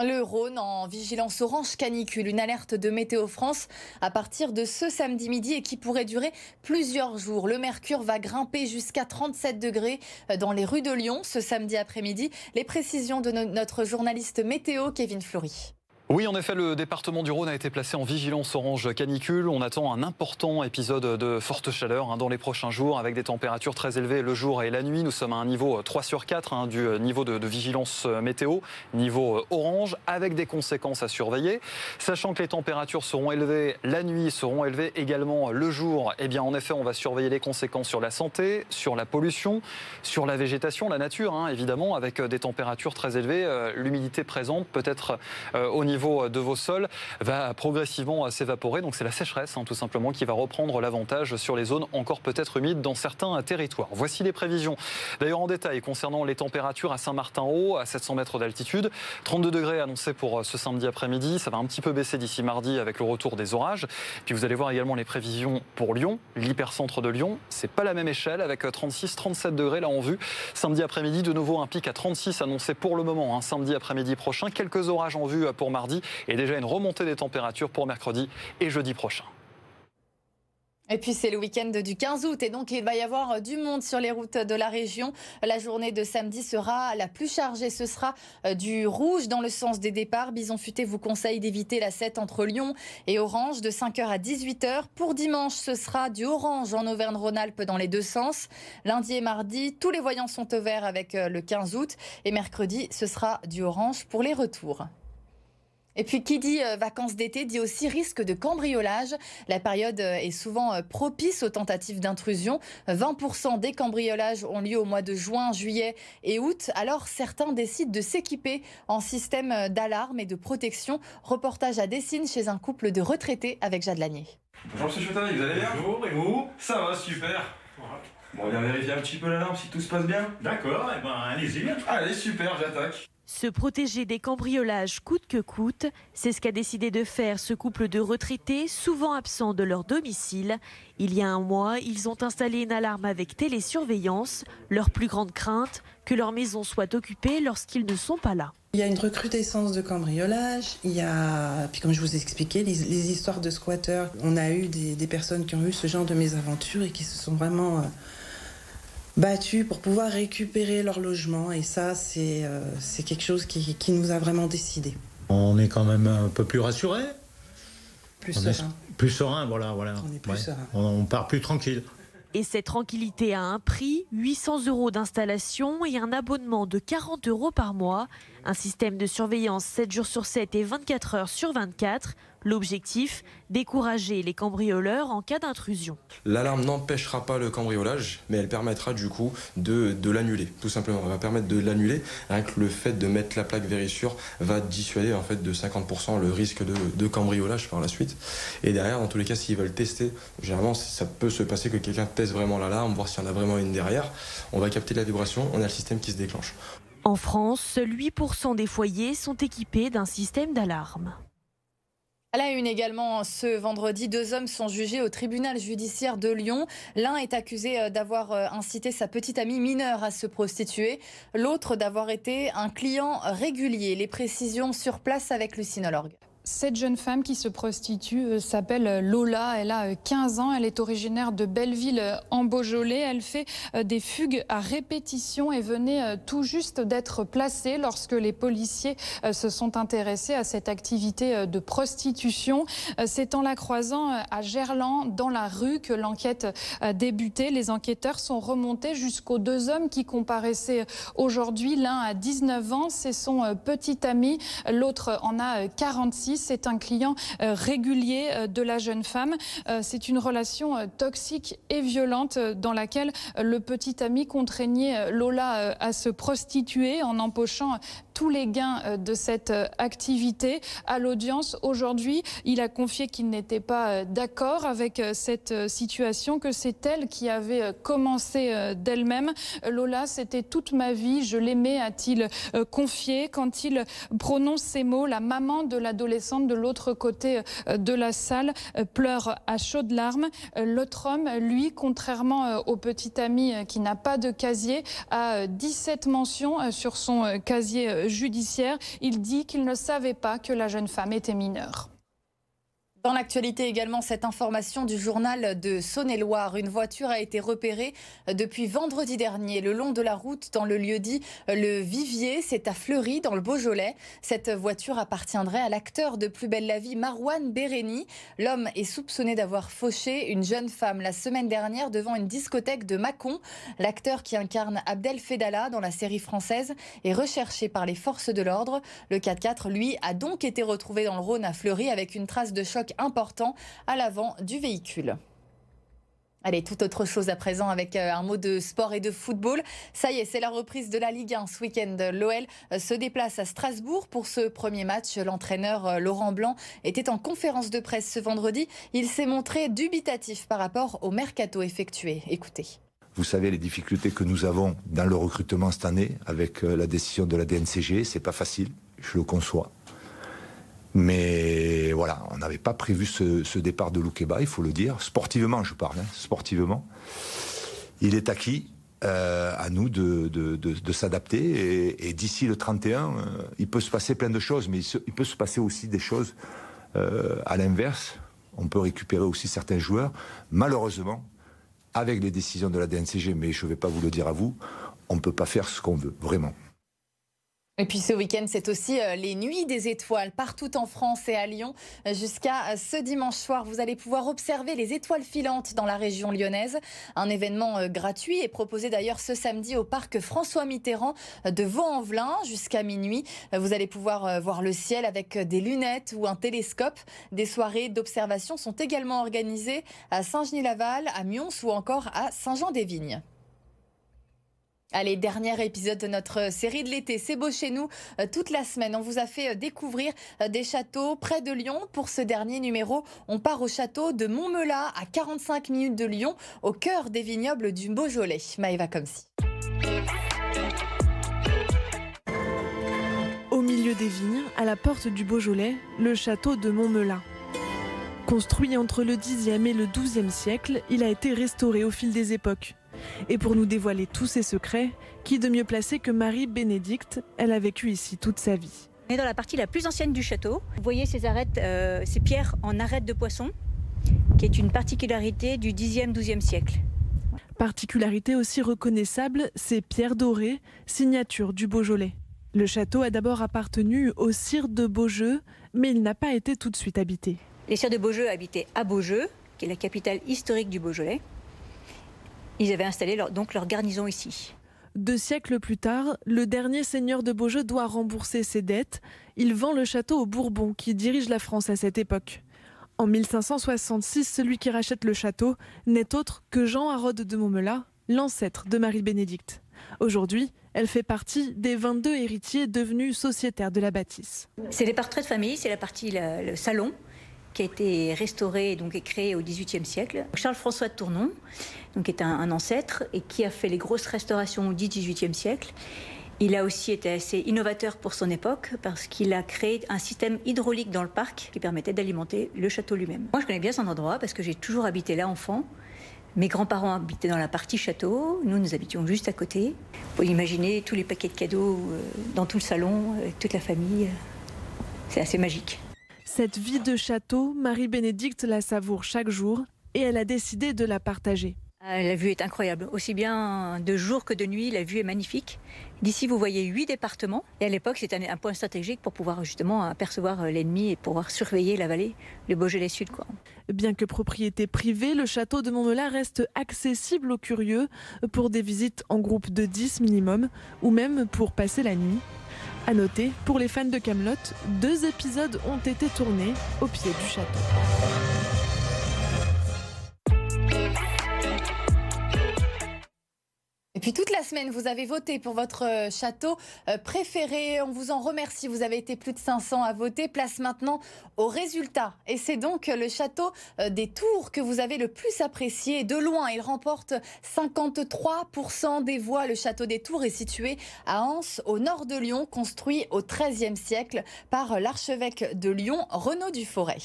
Le Rhône en vigilance orange canicule, une alerte de Météo France à partir de ce samedi midi et qui pourrait durer plusieurs jours. Le mercure va grimper jusqu'à 37 degrés dans les rues de Lyon ce samedi après-midi. Les précisions de notre journaliste météo Kevin Fleury. Oui, en effet, le département du Rhône a été placé en vigilance orange canicule. On attend un important épisode de forte chaleur dans les prochains jours avec des températures très élevées le jour et la nuit. Nous sommes à un niveau 3 sur 4 du niveau de vigilance météo, niveau orange, avec des conséquences à surveiller. Sachant que les températures seront élevées la nuit, seront élevées également le jour, eh bien en effet, on va surveiller les conséquences sur la santé, sur la pollution, sur la végétation, la nature, évidemment, avec des températures très élevées. L'humidité présente peut-être au niveau de vos sols va progressivement s'évaporer. Donc c'est la sécheresse tout simplement qui va reprendre l'avantage sur les zones encore peut-être humides dans certains territoires. Voici les prévisions. D'ailleurs en détail concernant les températures à Saint-Martin-Haut, à 700 mètres d'altitude. 32 degrés annoncés pour ce samedi après-midi. Ça va un petit peu baisser d'ici mardi avec le retour des orages. Puis vous allez voir également les prévisions pour Lyon, l'hypercentre de Lyon. C'est pas la même échelle avec 36-37 degrés là en vue. Samedi après-midi, de nouveau un pic à 36 annoncé pour le moment. Samedi après-midi prochain. Quelques orages en vue pour mardi. Et déjà une remontée des températures pour mercredi et jeudi prochain. Et puis c'est le week-end du 15 août et donc il va y avoir du monde sur les routes de la région. La journée de samedi sera la plus chargée. Ce sera du rouge dans le sens des départs. Bison Futé vous conseille d'éviter la 7 entre Lyon et Orange de 5h à 18h. Pour dimanche, ce sera du orange en Auvergne-Rhône-Alpes dans les deux sens. Lundi et mardi, tous les voyants sont au vert avec le 15 août. Et mercredi, ce sera du orange pour les retours. Et puis qui dit vacances d'été dit aussi risque de cambriolage. La période est souvent propice aux tentatives d'intrusion. 20% des cambriolages ont lieu au mois de juin, juillet et août. Alors certains décident de s'équiper en système d'alarme et de protection. Reportage à Dessines chez un couple de retraités avec Jade Lanier. Bonjour Monsieur Chotani, vous allez bien? Bonjour, et vous? Ça va, super. Bon, on vient vérifier un petit peu l'alarme si tout se passe bien. D'accord, et ben allez-y. Allez, super, j'attaque. Se protéger des cambriolages coûte que coûte, c'est ce qu'a décidé de faire ce couple de retraités, souvent absents de leur domicile. Il y a un mois, ils ont installé une alarme avec télésurveillance. Leur plus grande crainte, que leur maison soit occupée lorsqu'ils ne sont pas là. Il y a une recrudescence de cambriolage, puis comme je vous ai expliqué, les histoires de squatteurs. On a eu des personnes qui ont eu ce genre de mésaventures et qui se sont vraiment battus pour pouvoir récupérer leur logement. Et ça, c'est quelque chose qui nous a vraiment décidé. On est quand même un peu plus rassurés. Plus serein. Plus serein, voilà. On est plus serein. On part plus tranquille. Et cette tranquillité a un prix, 800 € d'installation et un abonnement de 40 € par mois. Un système de surveillance 7 jours sur 7 et 24 heures sur 24. L'objectif, décourager les cambrioleurs en cas d'intrusion. L'alarme n'empêchera pas le cambriolage, mais elle permettra du coup de l'annuler, tout simplement. Elle va permettre de l'annuler. Rien que le fait de mettre la plaque Vérissure va dissuader en fait de 50% le risque de cambriolage par la suite. Et derrière, dans tous les cas, s'ils veulent tester, généralement ça peut se passer que quelqu'un teste vraiment l'alarme, voir s'il y en a vraiment une derrière. On va capter la vibration, on a le système qui se déclenche. En France, seuls 8% des foyers sont équipés d'un système d'alarme. À la une également, ce vendredi, 2 hommes sont jugés au tribunal judiciaire de Lyon. L'un est accusé d'avoir incité sa petite amie mineure à se prostituer. L'autre d'avoir été un client régulier. Les précisions sur place avec Lucine Lorgue. Cette jeune femme qui se prostitue s'appelle Lola, elle a 15 ans, elle est originaire de Belleville en Beaujolais. Elle fait des fugues à répétition et venait tout juste d'être placée lorsque les policiers se sont intéressés à cette activité de prostitution. C'est en la croisant à Gerland, dans la rue, que l'enquête a débuté. Les enquêteurs sont remontés jusqu'aux 2 hommes qui comparaissaient aujourd'hui. L'un a 19 ans, c'est son petit ami, l'autre en a 46. C'est un client régulier de la jeune femme. C'est une relation toxique et violente dans laquelle le petit ami contraignait Lola à se prostituer en empochant tous les gains de cette activité. À l'audience aujourd'hui, il a confié qu'il n'était pas d'accord avec cette situation, que c'est elle qui avait commencé d'elle-même. Lola, c'était toute ma vie, je l'aimais, a-t-il confié. Quand il prononce ces mots, la maman de l'adolescente de l'autre côté de la salle pleure à chaudes larmes. L'autre homme, lui, contrairement au petit ami qui n'a pas de casier, a 17 mentions sur son casier judiciaire. Il dit qu'il ne savait pas que la jeune femme était mineure. Dans l'actualité également, cette information du journal de Saône-et-Loire. Une voiture a été repérée depuis vendredi dernier le long de la route dans le lieu-dit Le Vivier. C'est à Fleury, dans le Beaujolais. Cette voiture appartiendrait à l'acteur de Plus belle la vie, Marouane Béréni. L'homme est soupçonné d'avoir fauché une jeune femme la semaine dernière devant une discothèque de Mâcon. L'acteur qui incarne Abdel Fedala dans la série française est recherché par les forces de l'ordre. Le 4x4, lui, a donc été retrouvé dans le Rhône à Fleury avec une trace de choc important à l'avant du véhicule. Allez, tout autre chose à présent avec un mot de sport et de football. Ça y est, c'est la reprise de la Ligue 1 ce week-end. L'OL se déplace à Strasbourg pour ce premier match. L'entraîneur Laurent Blanc était en conférence de presse ce vendredi. Il s'est montré dubitatif par rapport au mercato effectué. Écoutez. Vous savez les difficultés que nous avons dans le recrutement cette année avec la décision de la DNCG. C'est pas facile, je le conçois. Mais voilà, on n'avait pas prévu ce départ de Loukeba, il faut le dire. Sportivement, je parle, sportivement. Il est acquis, à nous de s'adapter. Et d'ici le 31, il peut se passer plein de choses, mais il peut se passer aussi des choses à l'inverse. On peut récupérer aussi certains joueurs. Malheureusement, avec les décisions de la DNCG, mais je ne vais pas vous le dire à vous, on ne peut pas faire ce qu'on veut, vraiment. Et puis ce week-end, c'est aussi les Nuits des Étoiles partout en France et à Lyon. Jusqu'à ce dimanche soir, vous allez pouvoir observer les étoiles filantes dans la région lyonnaise. Un événement gratuit est proposé d'ailleurs ce samedi au parc François Mitterrand de Vaux-en-Velin jusqu'à minuit. Vous allez pouvoir voir le ciel avec des lunettes ou un télescope. Des soirées d'observation sont également organisées à Saint-Genis-Laval, à Mions ou encore à Saint-Jean-des-Vignes. Allez, dernier épisode de notre série de l'été, C'est beau chez nous. Toute la semaine, on vous a fait découvrir des châteaux près de Lyon. Pour ce dernier numéro, on part au château de Montmelat, à 45 minutes de Lyon, au cœur des vignobles du Beaujolais. Maëva Comsi. Au milieu des vignes, à la porte du Beaujolais, le château de Montmelat. Construit entre le Xe et le XIIe siècle, il a été restauré au fil des époques. Et pour nous dévoiler tous ses secrets, qui de mieux placé que Marie Bénédicte? Elle a vécu ici toute sa vie. On est dans la partie la plus ancienne du château. Vous voyez ces arêtes, ces pierres en arêtes de poisson, qui est une particularité du Xe, XIIe siècle. Particularité aussi reconnaissable, ces pierres dorées, signature du Beaujolais. Le château a d'abord appartenu aux sires de Beaujeu, mais il n'a pas été tout de suite habité. Les sires de Beaujeu habitaient à Beaujeu, qui est la capitale historique du Beaujolais. Ils avaient installé donc leur garnison ici. 2 siècles plus tard, le dernier seigneur de Beaujeu doit rembourser ses dettes. Il vend le château aux Bourbons, qui dirigent la France à cette époque. En 1566, celui qui rachète le château n'est autre que Jean Harrod de Montmelat, l'ancêtre de Marie Bénédicte. Aujourd'hui, elle fait partie des 22 héritiers devenus sociétaires de la bâtisse. C'est les portraits de famille, c'est la partie, le salon, qui a été restauré donc, et créé au XVIIIe siècle. Charles-François de Tournon, donc, est un ancêtre et qui a fait les grosses restaurations au XVIIIe siècle. Il a aussi été assez innovateur pour son époque parce qu'il a créé un système hydraulique dans le parc qui permettait d'alimenter le château lui-même. Moi, je connais bien cet endroit parce que j'ai toujours habité là enfant. Mes grands-parents habitaient dans la partie château, nous habitions juste à côté. Vous pouvez imaginer tous les paquets de cadeaux dans tout le salon, toute la famille. C'est assez magique. Cette vie de château, Marie Bénédicte la savoure chaque jour et elle a décidé de la partager. La vue est incroyable, aussi bien de jour que de nuit, la vue est magnifique. D'ici, vous voyez 8 départements. Et à l'époque, c'était un point stratégique pour pouvoir justement apercevoir l'ennemi et pouvoir surveiller la vallée, le Beaujolais Sud, quoi. Bien que propriété privée, le château de Montmelat reste accessible aux curieux pour des visites en groupe de 10 minimum ou même pour passer la nuit. À noter, pour les fans de Kaamelott, 2 épisodes ont été tournés au pied du château. Et puis toute la semaine, vous avez voté pour votre château préféré. On vous en remercie. Vous avez été plus de 500 à voter. Place maintenant aux résultats. Et c'est donc le château des Tours que vous avez le plus apprécié. De loin, il remporte 53% des voix. Le château des Tours est situé à Anse, au nord de Lyon, construit au XIIIe siècle par l'archevêque de Lyon, Renaud du Forêt.